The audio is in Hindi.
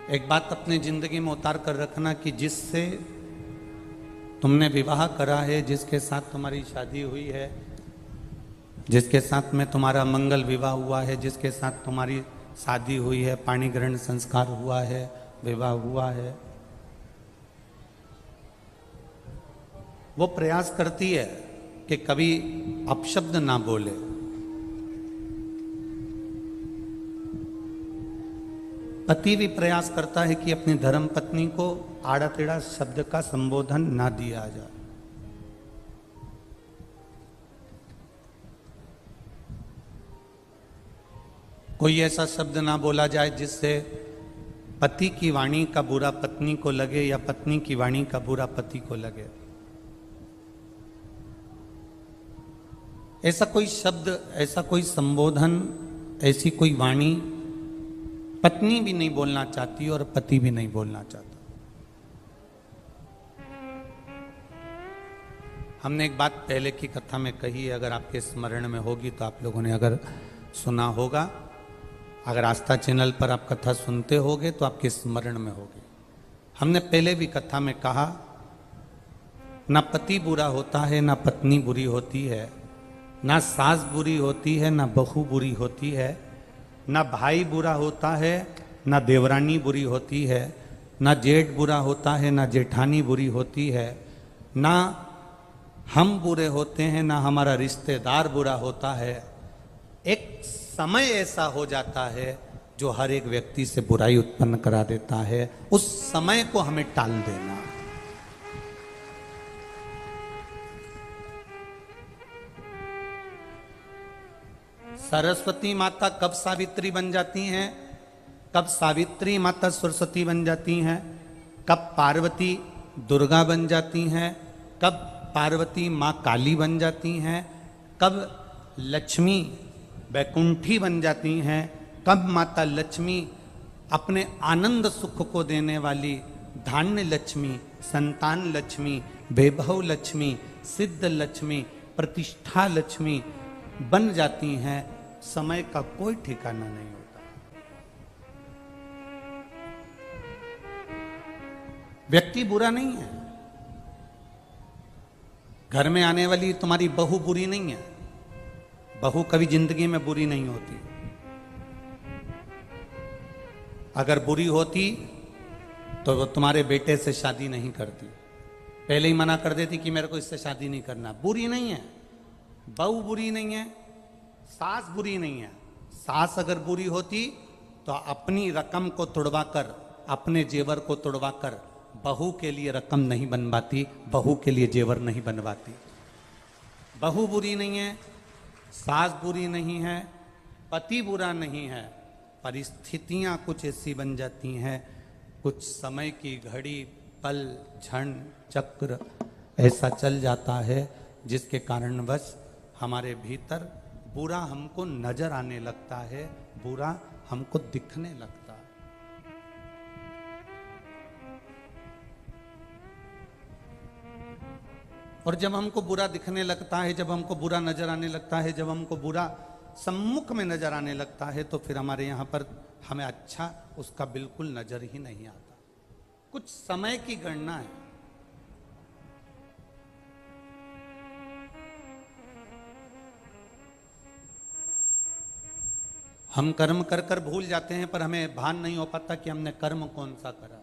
एक बात अपनी जिंदगी में उतार कर रखना कि जिससे तुमने विवाह करा है, जिसके साथ तुम्हारी शादी हुई है, जिसके साथ में तुम्हारा मंगल विवाह हुआ है, जिसके साथ तुम्हारी शादी हुई है, पाणी ग्रहण संस्कार हुआ है, विवाह हुआ है, वो प्रयास करती है कि कभी अपशब्द ना बोले। पति भी प्रयास करता है कि अपनी धर्म पत्नी को आड़ा टेढ़ा शब्द का संबोधन ना दिया जाए। कोई ऐसा शब्द ना बोला जाए जिससे पति की वाणी का बुरा पत्नी को लगे या पत्नी की वाणी का बुरा पति को लगे। ऐसा कोई शब्द, ऐसा कोई संबोधन, ऐसी कोई वाणी पत्नी भी नहीं बोलना चाहती और पति भी नहीं बोलना चाहता। हमने एक बात पहले की कथा में कही है, अगर आपके स्मरण में होगी तो आप लोगों ने अगर सुना होगा, अगर आस्था चैनल पर आप कथा सुनते होगे तो आपके स्मरण में होगी। हमने पहले भी कथा में कहा, ना पति बुरा होता है, ना पत्नी बुरी होती है, ना सास बुरी होती है, ना बहू बुरी होती है, ना भाई बुरा होता है, ना देवरानी बुरी होती है, ना जेठ बुरा होता है, ना जेठानी बुरी होती है, ना हम बुरे होते हैं, ना हमारा रिश्तेदार बुरा होता है। एक समय ऐसा हो जाता है जो हर एक व्यक्ति से बुराई उत्पन्न करा देता है। उस समय को हमें टाल देना। सरस्वती माता कब सावित्री बन जाती हैं, कब सावित्री माता सरस्वती बन जाती हैं, कब पार्वती दुर्गा बन जाती हैं, कब पार्वती माँ काली बन जाती हैं, कब लक्ष्मी वैकुंठी बन जाती हैं, कब माता लक्ष्मी अपने आनंद सुख को देने वाली धान्य लक्ष्मी, संतान लक्ष्मी, वैभव लक्ष्मी, सिद्ध लक्ष्मी, प्रतिष्ठा लक्ष्मी बन जाती हैं। समय का कोई ठिकाना नहीं होता। व्यक्ति बुरा नहीं है, घर में आने वाली तुम्हारी बहू बुरी नहीं है। बहू कभी जिंदगी में बुरी नहीं होती। अगर बुरी होती तो वो तुम्हारे बेटे से शादी नहीं करती, पहले ही मना कर देती कि मेरे को इससे शादी नहीं करना। बुरी नहीं है, बहू बुरी नहीं है, सास बुरी नहीं है। सास अगर बुरी होती तो अपनी रकम को तुड़वाकर, अपने जेवर को तुड़वाकर बहू के लिए रकम नहीं बनवाती, बहू के लिए जेवर नहीं बनवाती। बहू बुरी नहीं है, सास बुरी नहीं है, पति बुरा नहीं है। परिस्थितियां कुछ ऐसी बन जाती हैं, कुछ समय की घड़ी, पल, क्षण, चक्र ऐसा चल जाता है जिसके कारणवश हमारे भीतर बुरा हमको नजर आने लगता है, बुरा हमको दिखने लगता है। और जब हमको बुरा दिखने लगता है, जब हमको बुरा नजर आने लगता है, जब हमको बुरा सम्मुख में नजर आने लगता है, तो फिर हमारे यहाँ पर हमें अच्छा उसका बिल्कुल नजर ही नहीं आता। कुछ समय की गणना है। हम कर्म कर कर भूल जाते हैं, पर हमें भान नहीं हो पाता कि हमने कर्म कौन सा करा।